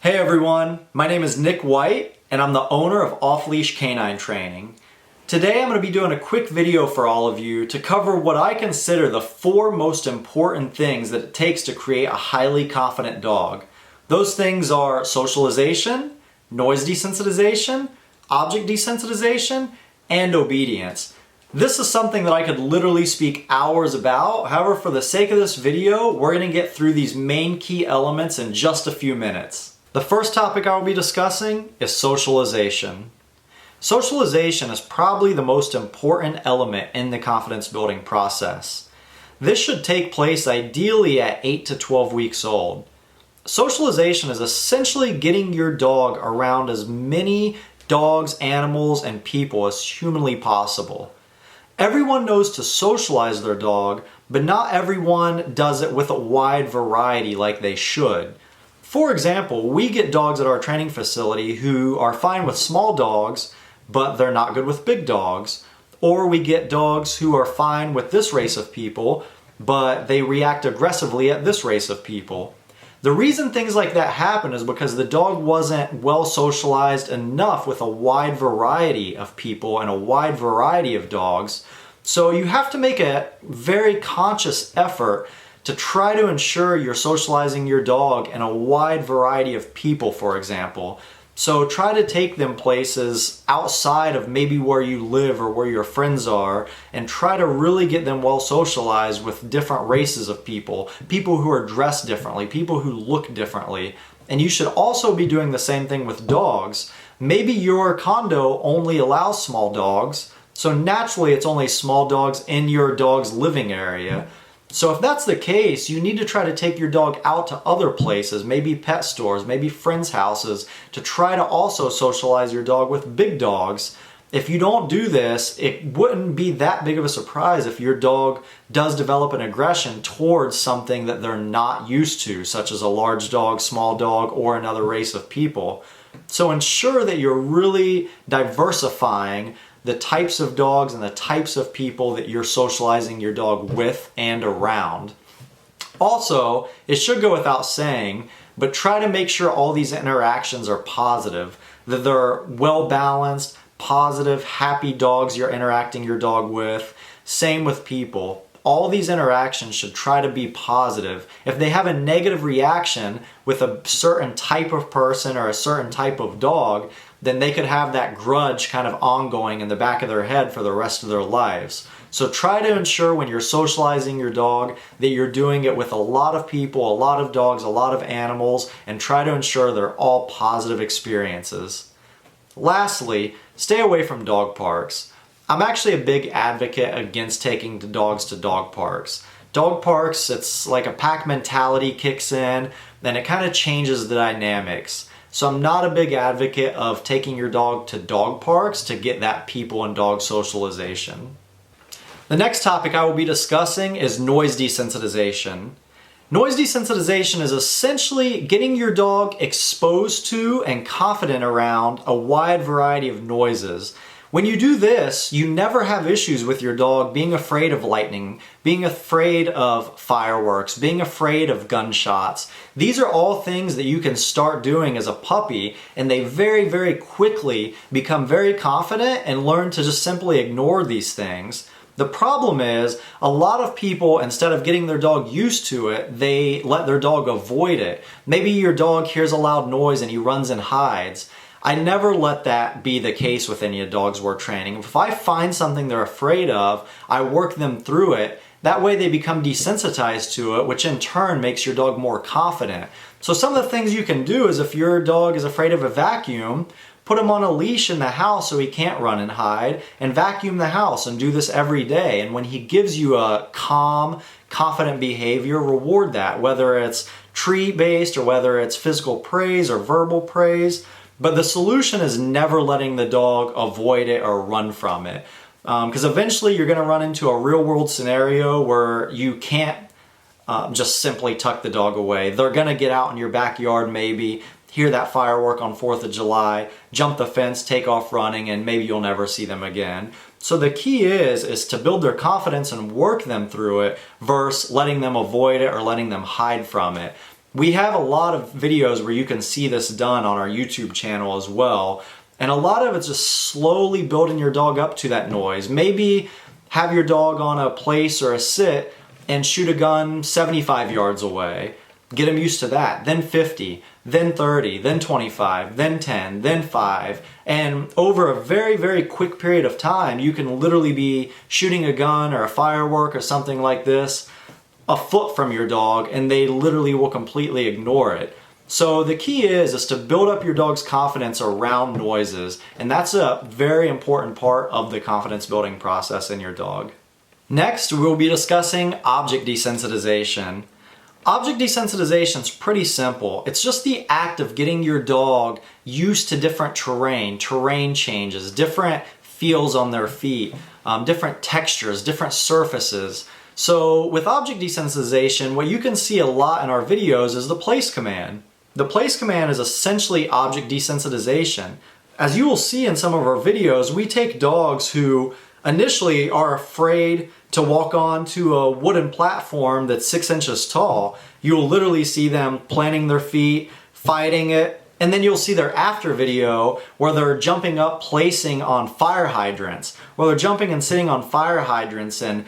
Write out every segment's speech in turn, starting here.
Hey everyone, my name is Nick White and I'm the owner of Off Leash Canine Training. Today I'm going to be doing a quick video for all of you to cover what I consider the 4 most important things that it takes to create a highly confident dog. Those things are socialization, noise desensitization, object desensitization, and obedience. This is something that I could literally speak hours about. However, for the sake of this video, we're going to get through these main key elements in just a few minutes. The first topic I will be discussing is socialization. Socialization is probably the most important element in the confidence building process. This should take place ideally at 8 to 12 weeks old. Socialization is essentially getting your dog around as many dogs, animals, and people as humanly possible. Everyone knows to socialize their dog, but not everyone does it with a wide variety like they should. For example, we get dogs at our training facility who are fine with small dogs, but they're not good with big dogs. Or we get dogs who are fine with this race of people, but they react aggressively at this race of people. The reason things like that happen is because the dog wasn't well socialized enough with a wide variety of people and a wide variety of dogs. So you have to make a very conscious effort to try to ensure you're socializing your dog in a wide variety of people, for example. So try to take them places outside of maybe where you live or where your friends are, and try to really get them well socialized with different races of people, people who are dressed differently, people who look differently. And you should also be doing the same thing with dogs. Maybe your condo only allows small dogs, so naturally it's only small dogs in your dog's living area. So if that's the case, you need to try to take your dog out to other places, maybe pet stores, maybe friends' houses, to try to also socialize your dog with big dogs. If you don't do this, it wouldn't be that big of a surprise if your dog does develop an aggression towards something that they're not used to, such as a large dog, small dog, or another race of people. So ensure that you're really diversifying the types of dogs and the types of people that you're socializing your dog with and around. Also, it should go without saying, but try to make sure all these interactions are positive, that they're well balanced, positive, happy dogs you're interacting your dog with. Same with people. All these interactions should try to be positive. If they have a negative reaction with a certain type of person or a certain type of dog, then they could have that grudge kind of ongoing in the back of their head for the rest of their lives. So try to ensure when you're socializing your dog that you're doing it with a lot of people, a lot of dogs, a lot of animals, and try to ensure they're all positive experiences. Lastly, stay away from dog parks. I'm actually a big advocate against taking the dogs to dog parks. Dog parks, it's like a pack mentality kicks in, then it kind of changes the dynamics. So I'm not a big advocate of taking your dog to dog parks to get that people and dog socialization. The next topic I will be discussing is noise desensitization. Noise desensitization is essentially getting your dog exposed to and confident around a wide variety of noises. When you do this, you never have issues with your dog being afraid of lightning, being afraid of fireworks, being afraid of gunshots. These are all things that you can start doing as a puppy, and they very, very quickly become very confident and learn to just simply ignore these things. The problem is, a lot of people, instead of getting their dog used to it, they let their dog avoid it. Maybe your dog hears a loud noise and he runs and hides. I never let that be the case with any of the dogs we're training. If I find something they're afraid of, I work them through it. That way they become desensitized to it, which in turn makes your dog more confident. So some of the things you can do is if your dog is afraid of a vacuum, put him on a leash in the house so he can't run and hide, and vacuum the house and do this every day. And when he gives you a calm, confident behavior, reward that, whether it's treat-based or whether it's physical praise or verbal praise. But the solution is never letting the dog avoid it or run from it. Because eventually you're going to run into a real world scenario where you can't just simply tuck the dog away. They're going to get out in your backyard maybe, hear that firework on 4th of July, jump the fence, take off running, and maybe you'll never see them again. So the key is to build their confidence and work them through it versus letting them avoid it or letting them hide from it. We have a lot of videos where you can see this done on our YouTube channel as well. And a lot of it's just slowly building your dog up to that noise. Maybe have your dog on a place or a sit and shoot a gun 75 yards away. Get them used to that. Then 50, then 30, then 25, then 10, then 5. And over a very, very quick period of time, you can literally be shooting a gun or a firework or something like this a foot from your dog, and they literally will completely ignore it. So the key is to build up your dog's confidence around noises, and that's a very important part of the confidence building process in your dog. Next, we'll be discussing object desensitization. Object desensitization is pretty simple. It's just the act of getting your dog used to different terrain changes, different feels on their feet, different textures, different surfaces. So with object desensitization, what you can see a lot in our videos is the place command. The place command is essentially object desensitization. As you will see in some of our videos, we take dogs who initially are afraid to walk onto a wooden platform that's 6 inches tall. You'll literally see them planting their feet, fighting it, and then you'll see their after video where they're jumping up, placing on fire hydrants, where they're jumping and sitting on fire hydrants and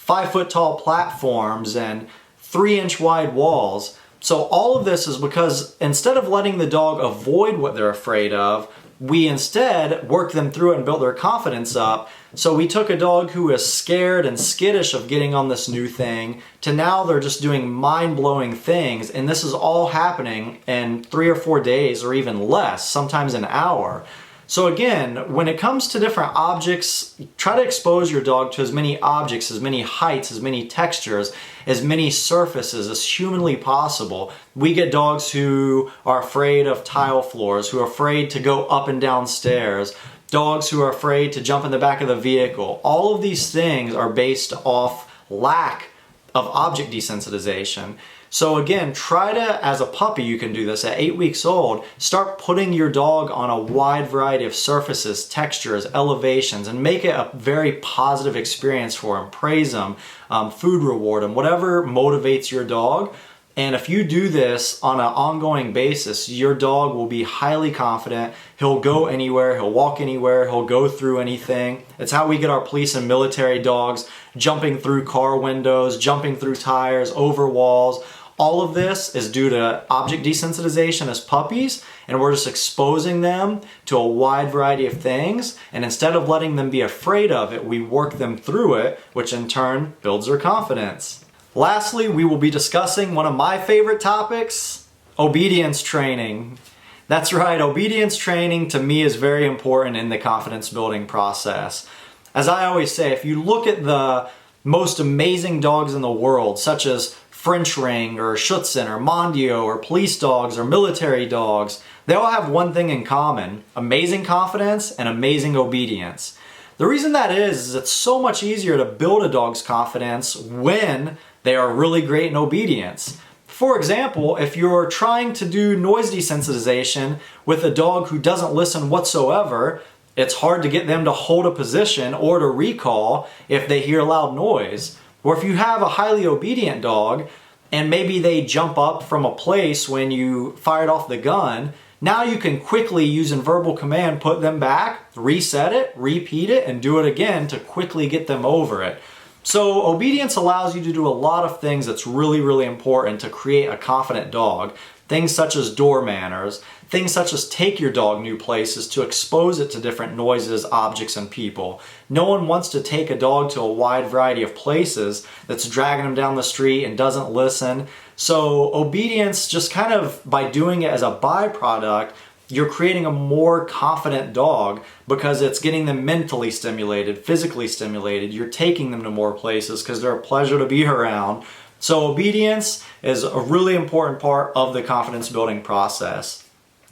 5-foot tall platforms and 3-inch wide walls. So all of this is because instead of letting the dog avoid what they're afraid of, we instead worked them through it and built their confidence up. So we took a dog who is scared and skittish of getting on this new thing to now they're just doing mind-blowing things, and this is all happening in 3 or 4 days or even less, sometimes an hour. So again, when it comes to different objects, try to expose your dog to as many objects, as many heights, as many textures, as many surfaces as humanly possible. We get dogs who are afraid of tile floors, who are afraid to go up and down stairs, dogs who are afraid to jump in the back of the vehicle. All of these things are based off lack of object desensitization. So again, try to, as a puppy, you can do this at 8 weeks old, start putting your dog on a wide variety of surfaces, textures, elevations, and make it a very positive experience for him. Praise him, food reward him, whatever motivates your dog. And if you do this on an ongoing basis, your dog will be highly confident. He'll go anywhere, he'll walk anywhere, he'll go through anything. It's how we get our police and military dogs jumping through car windows, jumping through tires, over walls. All of this is due to object desensitization as puppies, and we're just exposing them to a wide variety of things. And instead of letting them be afraid of it, we work them through it, which in turn builds their confidence. Lastly, we will be discussing one of my favorite topics, obedience training. That's right, obedience training to me is very important in the confidence building process. As I always say, if you look at the most amazing dogs in the world, such as French Ring or Schutzhund or Mondio or police dogs or military dogs, they all have one thing in common: amazing confidence and amazing obedience. The reason that is it's so much easier to build a dog's confidence when they are really great in obedience. For example, if you're trying to do noise desensitization with a dog who doesn't listen whatsoever, it's hard to get them to hold a position or to recall if they hear loud noise. Or if you have a highly obedient dog and maybe they jump up from a place when you fired off the gun, now you can quickly, using verbal command, put them back, reset it, repeat it, and do it again to quickly get them over it. So obedience allows you to do a lot of things that's really, really important to create a confident dog. Things such as door manners, things such as take your dog new places to expose it to different noises, objects, and people. No one wants to take a dog to a wide variety of places that's dragging them down the street and doesn't listen. So obedience, just kind of by doing it as a byproduct, you're creating a more confident dog because it's getting them mentally stimulated, physically stimulated. You're taking them to more places because they're a pleasure to be around. So obedience is a really important part of the confidence building process.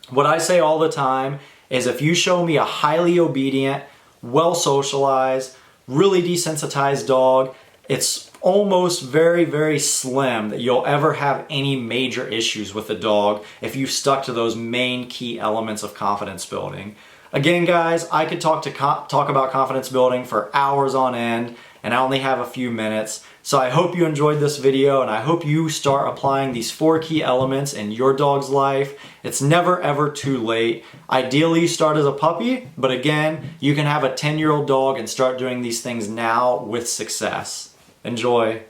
What I say all the time is if you show me a highly obedient, well socialized, really desensitized dog, it's almost very, very slim that you'll ever have any major issues with the dog if you stuck to those main key elements of confidence building. Again, guys, I could talk about confidence building for hours on end, and I only have a few minutes. So I hope you enjoyed this video, and I hope you start applying these 4 key elements in your dog's life. It's never ever too late. Ideally, start as a puppy, but again, you can have a 10-year-old dog and start doing these things now with success. Enjoy.